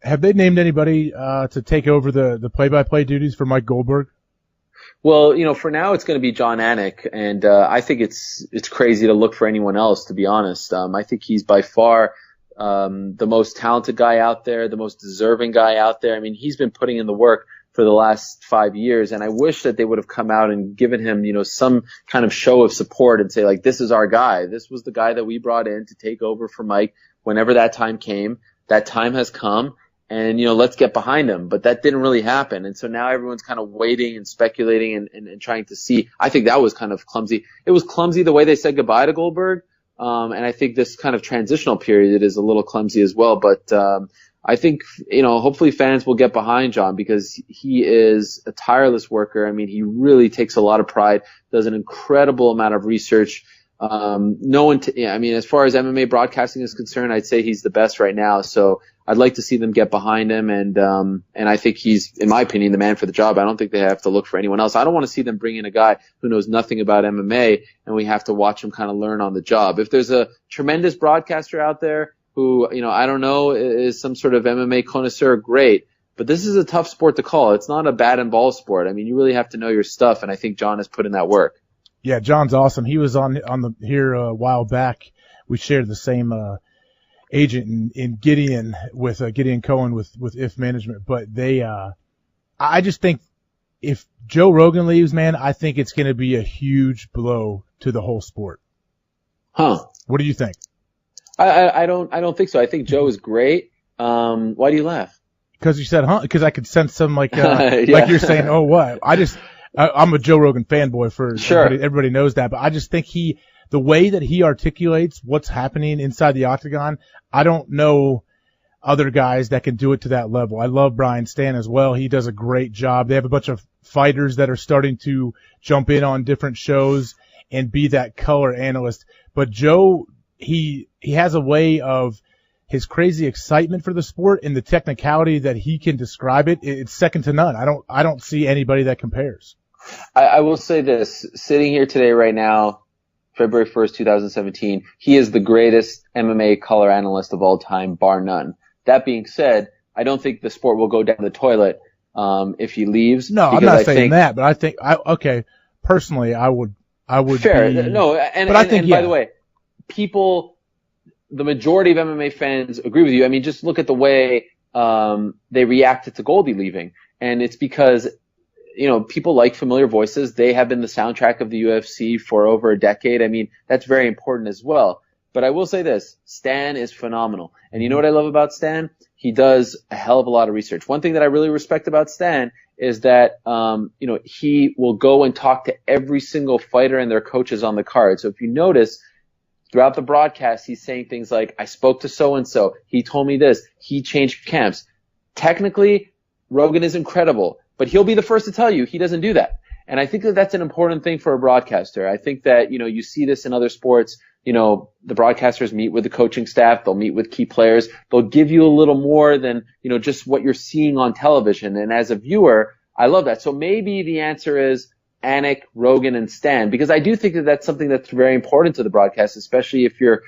Have they named anybody to take over the play-by-play duties for Mike Goldberg? Well, for now it's going to be John Anik, and I think it's crazy to look for anyone else, to be honest. I think he's by far the most talented guy out there, the most deserving guy out there. I mean, he's been putting in the work for the last 5 years, and I wish that they would have come out and given him, some kind of show of support and say, like, this is our guy. This was the guy that we brought in to take over for Mike whenever that time came. That time has come. And, let's get behind him. But that didn't really happen. And so now everyone's kind of waiting and speculating and trying to see. I think that was kind of clumsy. It was clumsy the way they said goodbye to Goldberg. And I think this kind of transitional period is a little clumsy as well. But I think, hopefully fans will get behind John because he is a tireless worker. I mean, he really takes a lot of pride, does an incredible amount of research. As far as MMA broadcasting is concerned, I'd say he's the best right now. So I'd like to see them get behind him, and I think he's, in my opinion, the man for the job. I don't think they have to look for anyone else. I don't want to see them bring in a guy who knows nothing about MMA, and we have to watch him kind of learn on the job. If there's a tremendous broadcaster out there who, I don't know, is some sort of MMA connoisseur, great. But this is a tough sport to call. It's not a bat and ball sport. I mean, you really have to know your stuff, and I think John has put in that work. Yeah, John's awesome. He was on here a while back. We shared the same agent in Gideon with Gideon Cohen with If Management, but I just think if Joe Rogan leaves, man, I think it's going to be a huge blow to the whole sport. Huh? What do you think? I don't think so. I think Joe is great. Why do you laugh? Because you said, huh? Because I could sense some like you're saying, oh what? I'm a Joe Rogan fanboy for sure. Everybody knows that, but I just think the way that he articulates what's happening inside the octagon, I don't know other guys that can do it to that level. I love Brian Stan as well. He does a great job. They have a bunch of fighters that are starting to jump in on different shows and be that color analyst. But Joe, he has a way of his crazy excitement for the sport and the technicality that he can describe it. It's second to none. I don't see anybody that compares. I will say this, sitting here today right now, February 1st, 2017, he is the greatest MMA color analyst of all time, bar none. That being said, I don't think the sport will go down the toilet if he leaves. No, I'm not saying that, but I think, personally, I would fair. Be, no, but I think, by the way, the majority of MMA fans agree with you. I mean, just look at the way they reacted to Goldie leaving. And it's because people like familiar voices. They have been the soundtrack of the UFC for over a decade. I mean, that's very important as well. But I will say this, Stan is phenomenal. And you know what I love about Stan? He does a hell of a lot of research. One thing that I really respect about Stan is that, he will go and talk to every single fighter and their coaches on the card. So if you notice, throughout the broadcast, he's saying things like, I spoke to so-and-so. He told me this. He changed camps. Technically, Rogan is incredible. But he'll be the first to tell you he doesn't do that. And I think that that's an important thing for a broadcaster. I think that, you see this in other sports. The broadcasters meet with the coaching staff. They'll meet with key players. They'll give you a little more than, just what you're seeing on television. And as a viewer, I love that. So maybe the answer is Anik, Rogan, and Stan, because I do think that that's something that's very important to the broadcast, especially if you're,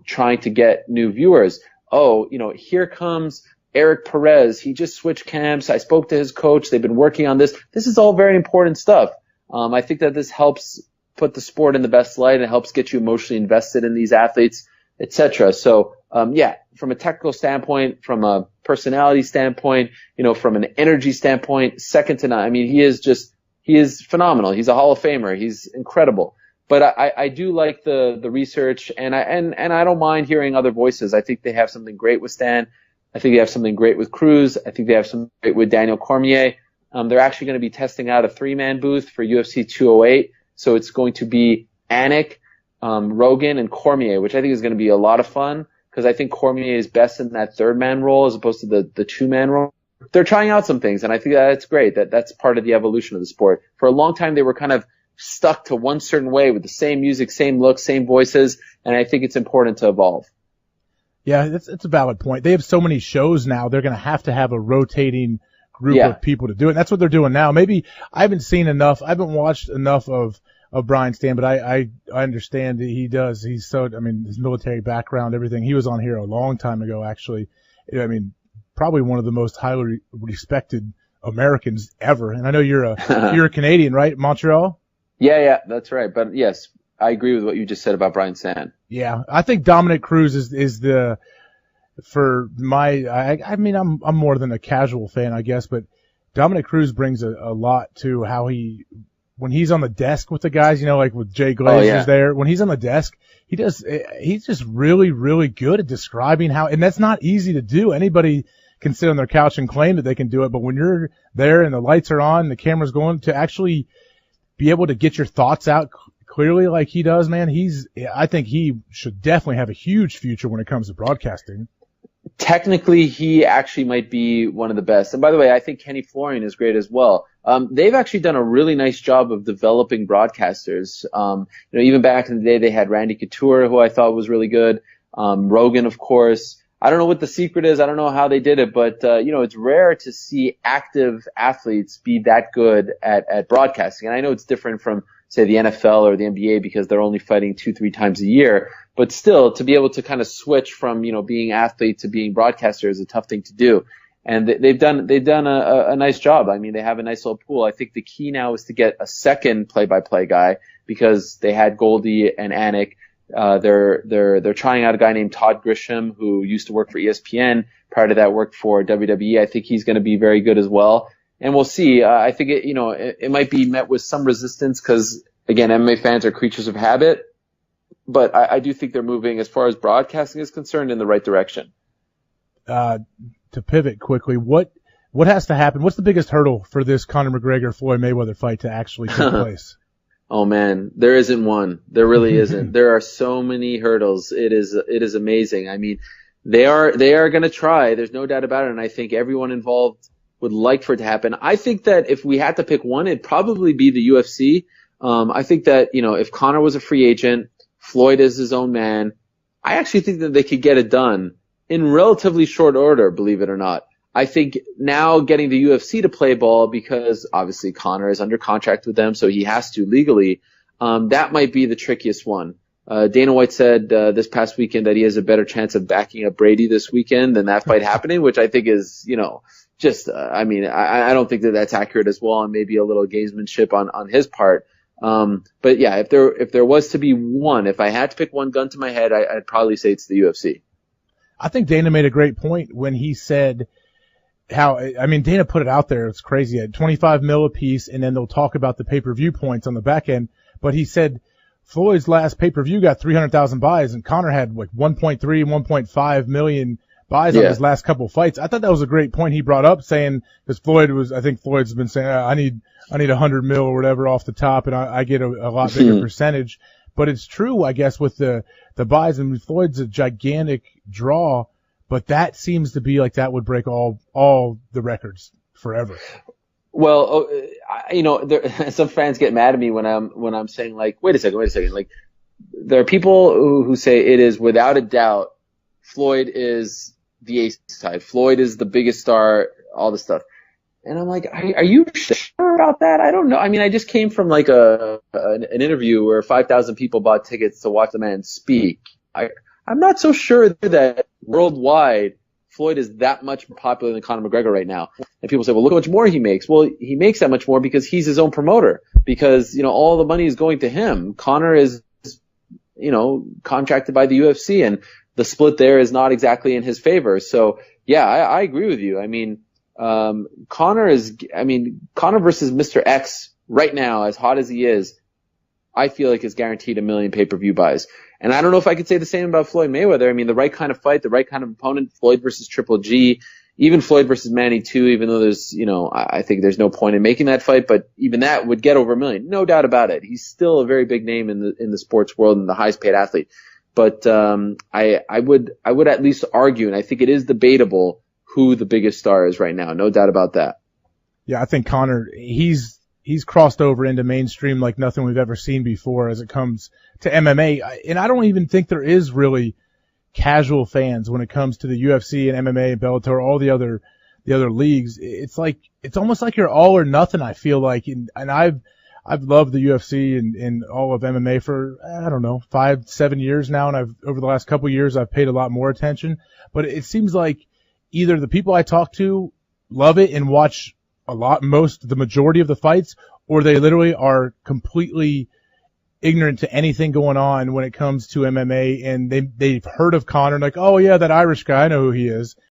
trying to get new viewers. Oh, here comes Eric Perez, he just switched camps. I spoke to his coach. They've been working on this. This is all very important stuff. I think that this helps put the sport in the best light. It helps get you emotionally invested in these athletes, etc. So, from a technical standpoint, from a personality standpoint, from an energy standpoint, second to none. I mean, he is phenomenal. He's a Hall of Famer. He's incredible. But I do like the research, and I don't mind hearing other voices. I think they have something great with Stan. I think they have something great with Cruz. I think they have something great with Daniel Cormier. They're actually going to be testing out a 3-man booth for UFC 208. So it's going to be Anik, Rogan, and Cormier, which I think is going to be a lot of fun because I think Cormier is best in that 3rd-man role as opposed to the 2-man role. They're trying out some things, and I think that's great. That's part of the evolution of the sport. For a long time, they were kind of stuck to one certain way with the same music, same look, same voices, and I think it's important to evolve. Yeah, it's a valid point. They have so many shows now, they're going to have a rotating group of people to do it. And that's what they're doing now. Maybe I haven't watched enough of Brian Stan, but I understand that he does. His military background, everything. He was on here a long time ago, actually. probably one of the most highly respected Americans ever. And I know you're a Canadian, right? Montreal? Yeah, that's right. But yes, I agree with what you just said about Brian Sand. Yeah, I think Dominic Cruz is the, for my, I mean, I'm more than a casual fan, I guess, but Dominic Cruz brings a lot to how when he's on the desk with the guys, like with Jay Glazer's there, when he's on the desk, he's just really, really good at describing and that's not easy to do. Anybody can sit on their couch and claim that they can do it, but when you're there and the lights are on, the camera's going, to actually be able to get your thoughts out clearly like he does, man, I think he should definitely have a huge future when it comes to broadcasting. Technically, he actually might be one of the best. And by the way, I think Kenny Florian is great as well. They've actually done a really nice job of developing broadcasters. Even back in the day, they had Randy Couture, who I thought was really good. Rogan, of course. I don't know what the secret is. I don't know how they did it, but, it's rare to see active athletes be that good at broadcasting. And I know it's different from, say, the NFL or the NBA because they're only fighting 2-3 times a year. But still, to be able to kind of switch from, being athlete to being broadcaster is a tough thing to do. And they've done a nice job. I mean, they have a nice little pool. I think the key now is to get a second play-by-play guy because they had Goldie and Anik. They're trying out a guy named Todd Grisham who used to work for ESPN. Prior to that, worked for WWE. I think he's going to be very good as well. And we'll see. I think it might be met with some resistance because, again, MMA fans are creatures of habit. But I do think they're moving, as far as broadcasting is concerned, in the right direction. To pivot quickly, what has to happen? What's the biggest hurdle for this Conor McGregor-Floyd Mayweather fight to actually take place? Oh man, there isn't one. There really isn't. There are so many hurdles. It is amazing. I mean, they are going to try. There's no doubt about it. And I think everyone involved would like for it to happen. I think that if we had to pick one, it'd probably be the UFC. I think that, if Conor was a free agent, Floyd is his own man, I actually think that they could get it done in relatively short order, believe it or not. I think now getting the UFC to play ball because obviously Conor is under contract with them, so he has to legally, that might be the trickiest one. Dana White said this past weekend that he has a better chance of backing up Brady this weekend than that fight happening, which I think is, I don't think that that's accurate as well, and maybe a little gamesmanship on his part. But yeah, if there was to be one, if I had to pick one gun to my head, I'd probably say it's the UFC. I think Dana made a great point when he said Dana put it out there. It's crazy. At 25 mil a piece, and then they'll talk about the pay-per-view points on the back end. But he said Floyd's last pay-per-view got 300,000 buys, and Conor had like 1.3, 1.5 million buys on his last couple fights. I thought that was a great point he brought up, saying because I think Floyd's been saying I need 100 mil or whatever off the top, and I get a lot bigger percentage. But it's true, I guess, with the buys. And Floyd's a gigantic draw, but that seems to be like that would break all the records forever. Well, some fans get mad at me when I'm saying like, wait a second. Like, there are people who say it is without a doubt Floyd is the ace side. Floyd is the biggest star, all this stuff. And I'm like, are you sure about that? I don't know. I mean, I just came from like an interview where 5,000 people bought tickets to watch the man speak. I'm not so sure that worldwide Floyd is that much more popular than Conor McGregor right now. And people say, well, look how much more he makes. Well, he makes that much more because he's his own promoter, because, all the money is going to him. Conor is, contracted by the UFC, and the split there is not exactly in his favor. So yeah, I agree with you. I mean, Conor versus Mr. X right now, as hot as he is, I feel like is guaranteed 1 million pay-per-view buys. And I don't know if I could say the same about Floyd Mayweather. I mean, the right kind of fight, the right kind of opponent, Floyd versus Triple G, even Floyd versus Manny too, even though there's, I think there's no point in making that fight, but even that would get over 1 million. No doubt about it. He's still a very big name in the sports world and the highest paid athlete. But, I would at least argue, and I think it is debatable, who the biggest star is right now. No doubt about that. Yeah, I think Conor, he's crossed over into mainstream like nothing we've ever seen before as it comes to MMA. And I don't even think there is really casual fans when it comes to the UFC and MMA and Bellator, all the other leagues. It's almost like you're all or nothing, I feel like. And I've loved the UFC and all of MMA for, 5-7 years now. And over the last couple of years, I've paid a lot more attention, but it seems like either the people I talk to love it and watch the majority of the fights, or they literally are completely ignorant to anything going on when it comes to MMA, and they've heard of Conor, like, oh yeah, that Irish guy, I know who he is.